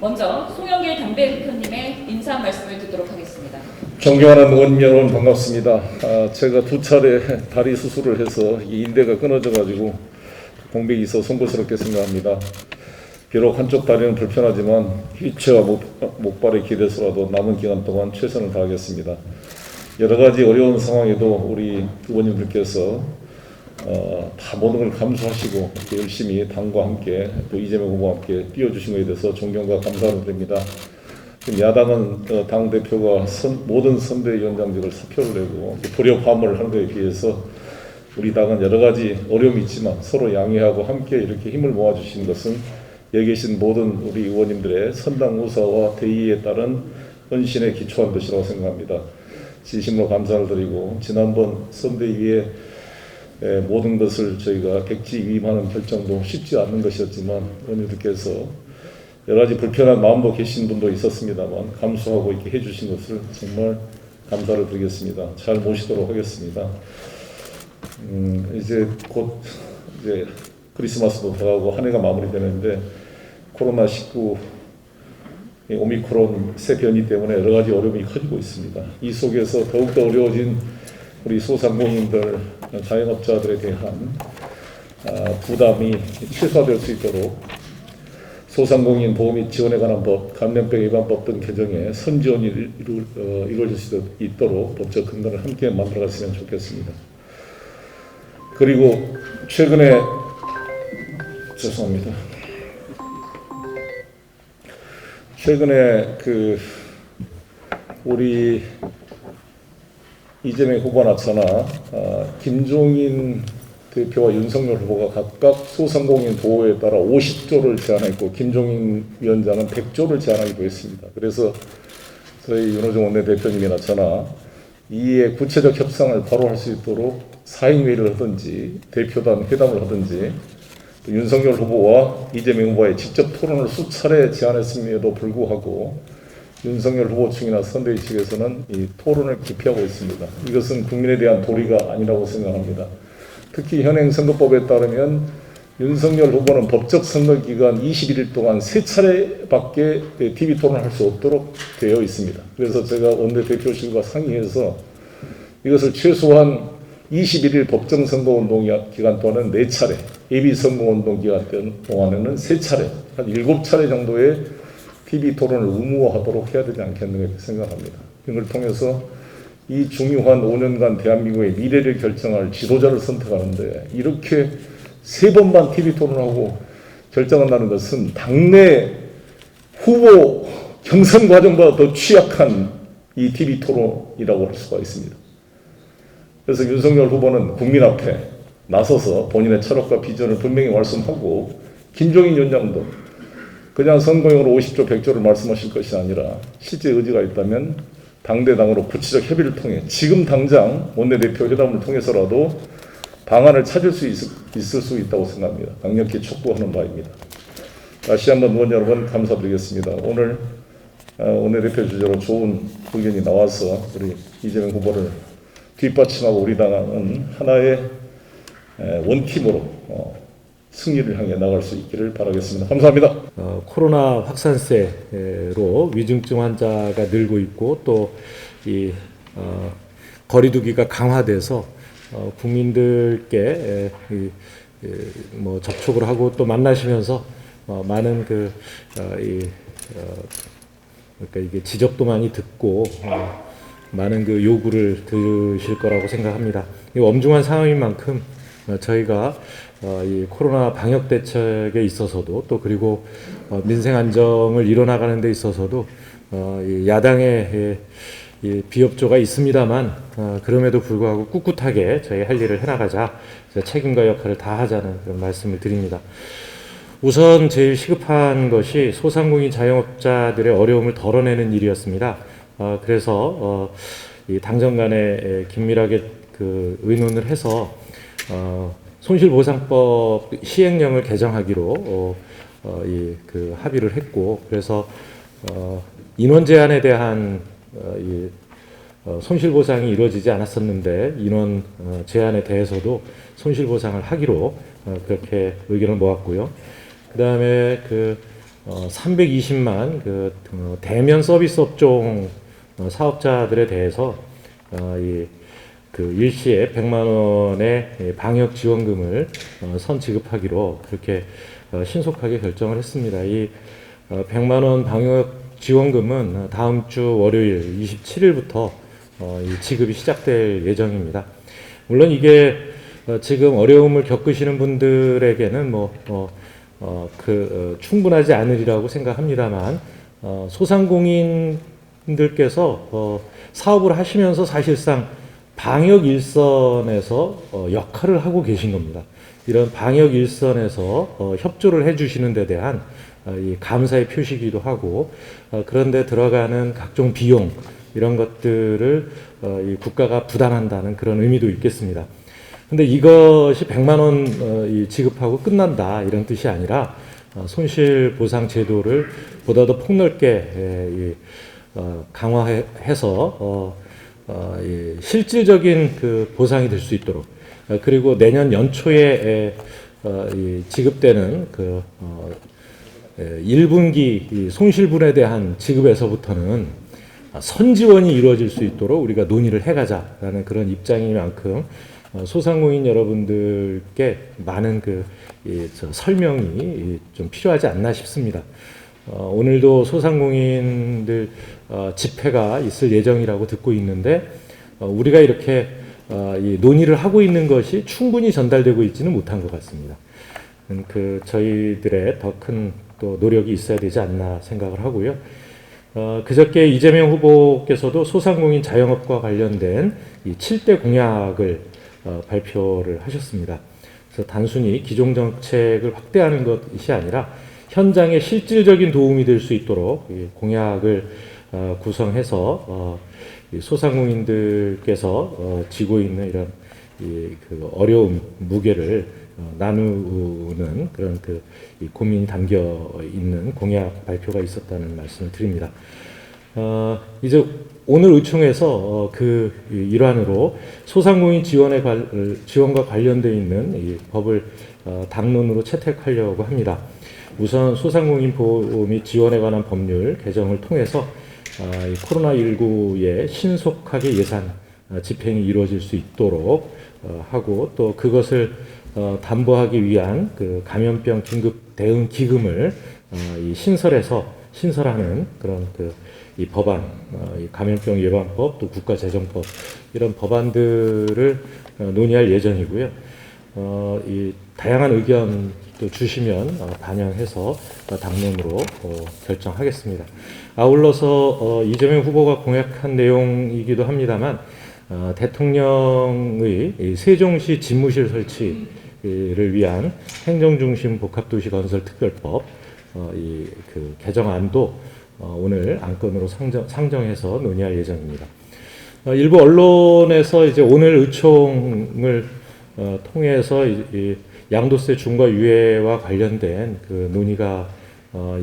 먼저 송영길 당대표님의 인사 말씀을 듣도록 하겠습니다. 존경하는 의원 여러분 반갑습니다. 제가 2차례 다리 수술을 해서 이 인대가 끊어져가지고 공백이 있어 송구스럽게 생각합니다. 비록 한쪽 다리는 불편하지만 휠체어와 목발에 기대서라도 남은 기간 동안 최선을 다하겠습니다. 여러 가지 어려운 상황에도 우리 의원님들께서 다 모든 걸 감수하시고 열심히 당과 함께 또 이재명 후보와 함께 뛰어주신 것에 대해서 존경과 감사를 드립니다. 지금 야당은 당 대표가 모든 선대위원장직을 사표를 내고 불협화음을 하는 것에 비해서 우리 당은 여러 가지 어려움이 있지만 서로 양해하고 함께 이렇게 힘을 모아주신 것은 여기 계신 모든 우리 의원님들의 선당 우사와 대의에 따른 헌신에 기초한 것이라고 생각합니다. 진심으로 감사를 드리고 지난번 선대위에 모든 것을 저희가 백지위임하는 결정도 쉽지 않은 것이었지만 의원님들께서 여러 가지 불편한 마음도 계신 분도 있었습니다만 감수하고 이렇게 해주신 것을 정말 감사를 드리겠습니다. 잘 모시도록 하겠습니다. 이제 곧 이제 크리스마스도 다가오고 한 해가 마무리되는데 코로나19 오미크론 새 변이 때문에 여러 가지 어려움이 커지고 있습니다. 이 속에서 더욱더 어려워진 우리 소상공인들, 자영업자들에 대한 부담이 최소화될 수 있도록 소상공인 보호 및 지원에 관한 법, 감염병 예방법 등 개정에 선지원이 이루어질 수 있도록 법적 근거를 함께 만들어갔으면 좋겠습니다. 그리고 최근에 우리 이재명 후보나 저나 김종인 대표와 윤석열 후보가 각각 소상공인 보호에 따라 50조를 제안했고 김종인 위원장은 100조를 제안하기도 했습니다. 그래서 저희 윤호중 원내대표님이나 저나 이에 구체적 협상을 바로 할 수 있도록 사행회의를 하든지 대표단 회담을 하든지 또 윤석열 후보와 이재명 후보의 직접 토론을 수차례 제안했음에도 불구하고 윤석열 후보 측이나 선대위 측에서는 이 토론을 기피하고 있습니다. 이것은 국민에 대한 도리가 아니라고 생각합니다. 특히 현행 선거법에 따르면 윤석열 후보는 법적 선거 기간 21일 동안 3차례밖에 TV 토론을 할 수 없도록 되어 있습니다. 그래서 제가 원내대표실과 상의해서 이것을 최소한 21일 법정 선거운동 기간 동안은 4차례, 예비선거운동 기간 동안에는 3차례, 한 7차례 정도의 TV 토론을 의무화하도록 해야 되지 않겠는가 생각합니다. 이걸 통해서 이 중요한 5년간 대한민국의 미래를 결정할 지도자를 선택하는데 이렇게 3번만 TV 토론하고 결정한다는 것은 당내 후보 경선 과정보다 더 취약한 이 TV 토론이라고 할 수가 있습니다. 그래서 윤석열 후보는 국민 앞에 나서서 본인의 철학과 비전을 분명히 말씀하고 김종인 위원장도 그냥 선거용으로 50조, 100조를 말씀하실 것이 아니라 실제 의지가 있다면 당대당으로 구체적 협의를 통해 지금 당장 원내대표 회담을 통해서라도 방안을 찾을 수 있을 수 있다고 생각합니다. 강력히 촉구하는 바입니다. 다시 한번 의원 여러분 감사드리겠습니다. 오늘 원내대표 주제로 좋은 의견이 나와서 우리 이재명 후보를 뒷받침하고 우리 당은 하나의 원팀으로 승리를 향해 나갈 수 있기를 바라겠습니다. 감사합니다. 코로나 확산세로 위중증 환자가 늘고 있고 또 이 거리두기가 강화돼서 국민들께 뭐 접촉을 하고 또 만나시면서 많은 그러니까 이게 지적도 많이 듣고 많은 그 요구를 들으실 거라고 생각합니다. 이 엄중한 상황인 만큼 저희가 이 코로나 방역 대책에 있어서도 또 그리고 민생 안정을 이뤄나가는 데 있어서도 이 야당의 이 비협조가 있습니다만 그럼에도 불구하고 꿋꿋하게 저희 할 일을 해나가자 책임과 역할을 다하자는 그런 말씀을 드립니다. 우선 제일 시급한 것이 소상공인 자영업자들의 어려움을 덜어내는 일이었습니다. 그래서 이 당정 간에 긴밀하게 그 의논을 해서 손실보상법 시행령을 개정하기로 그 합의를 했고 그래서 인원 제한에 대한 이 손실보상이 이루어지지 않았었는데 인원 제한에 대해서도 손실보상을 하기로 그렇게 의견을 모았고요. 그 다음에 그 320만 대면 서비스 업종 사업자들에 대해서 일시에 100만 원의 방역 지원금을 선 지급하기로 그렇게 신속하게 결정을 했습니다. 이 100만 원 방역 지원금은 다음 주 월요일 27일부터 지급이 시작될 예정입니다. 물론 이게 지금 어려움을 겪으시는 분들에게는 충분하지 않으리라고 생각합니다만, 소상공인들께서 사업을 하시면서 사실상 방역 일선에서 역할을 하고 계신 겁니다. 이런 방역 일선에서 협조를 해주시는 데 대한 이 감사의 표시기도 하고, 그런데 들어가는 각종 비용 이런 것들을 이 국가가 부담한다는 그런 의미도 있겠습니다. 근데 이것이 100만 원 지급하고 끝난다 이런 뜻이 아니라 손실보상 제도를 보다 더 폭넓게 강화해서 실질적인 그 보상이 될 수 있도록, 그리고 내년 연초에 지급되는 1분기 손실분에 대한 지급에서부터는 선지원이 이루어질 수 있도록 우리가 논의를 해가자라는 그런 입장인 만큼 소상공인 여러분들께 많은 설명이 좀 필요하지 않나 싶습니다. 오늘도 소상공인들 집회가 있을 예정이라고 듣고 있는데, 우리가 이렇게 논의를 하고 있는 것이 충분히 전달되고 있지는 못한 것 같습니다. 저희들의 더 큰 또 노력이 있어야 되지 않나 생각을 하고요. 그저께 이재명 후보께서도 소상공인 자영업과 관련된 이 7대 공약을 발표를 하셨습니다. 그래서 단순히 기존 정책을 확대하는 것이 아니라 현장에 실질적인 도움이 될 수 있도록 이 공약을 구성해서 소상공인들께서 지고 있는 이런 어려움, 무게를 나누는 그런 이 고민이 담겨 있는 공약 발표가 있었다는 말씀을 드립니다. 이제 오늘 의총에서 그 일환으로 소상공인 지원과 관련되어 있는 이 법을 당론으로 채택하려고 합니다. 우선 소상공인 보호 및 지원에 관한 법률 개정을 통해서 이 코로나19에 신속하게 예산 집행이 이루어질 수 있도록 하고, 또 그것을 담보하기 위한 감염병 긴급 대응 기금을 신설하는 그런 이 법안, 이 감염병 예방법, 또 국가재정법 이런 법안들을 논의할 예정이고요. 이 다양한 의견도 주시면 반영해서 당론으로 결정하겠습니다. 아울러서 이재명 후보가 공약한 내용이기도 합니다만, 대통령의 세종시 집무실 설치를 위한 행정중심 복합도시 건설 특별법 개정안도 오늘 안건으로 상정해서 논의할 예정입니다. 일부 언론에서 이제 오늘 의총을 통해서 양도세 중과 유예와 관련된 논의가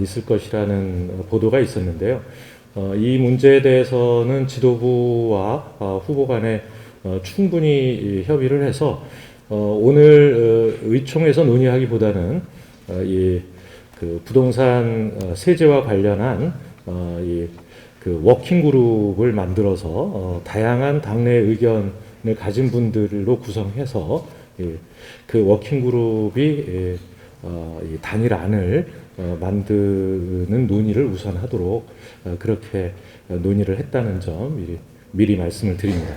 있을 것이라는 보도가 있었는데요. 이 문제에 대해서는 지도부와 후보 간에 충분히 협의를 해서 오늘 의총에서 논의하기보다는 부동산 세제와 관련한 워킹 그룹을 만들어서 다양한 당내 의견을 가진 분들로 구성해서 그 워킹 그룹이 단일안을 만드는 논의를 우선 하도록 그렇게 논의를 했다는 점 미리 말씀을 드립니다.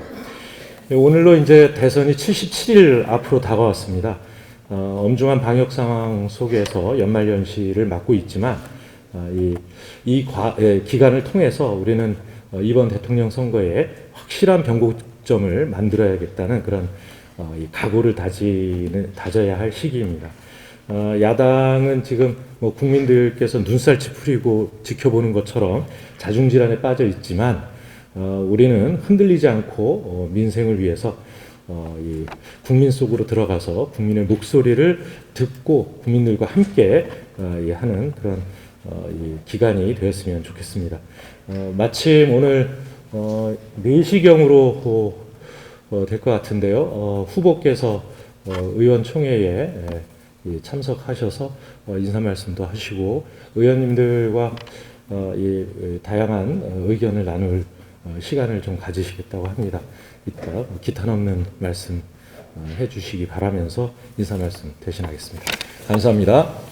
오늘로 이제 대선이 77일 앞으로 다가왔습니다. 엄중한 방역 상황 속에서 연말연시를 맞고 있지만, 기간을 통해서 우리는 이번 대통령 선거에 확실한 변곡점을 만들어야겠다는 그런 각오를 다져야 할 시기입니다. 야당은 지금 국민들께서 눈살 찌푸리고 지켜보는 것처럼 자중질환에 빠져 있지만, 우리는 흔들리지 않고 민생을 위해서 국민 속으로 들어가서 국민의 목소리를 듣고 국민들과 함께 하는 그런 기간이 되었으면 좋겠습니다. 마침 오늘 4시경으로 될 것 같은데요. 후보께서 의원총회에 참석하셔서 인사 말씀도 하시고 의원님들과 이 다양한 의견을 나눌 시간을 좀 가지시겠다고 합니다. 이따 기탄 없는 말씀 해주시기 바라면서 인사 말씀 대신하겠습니다. 감사합니다.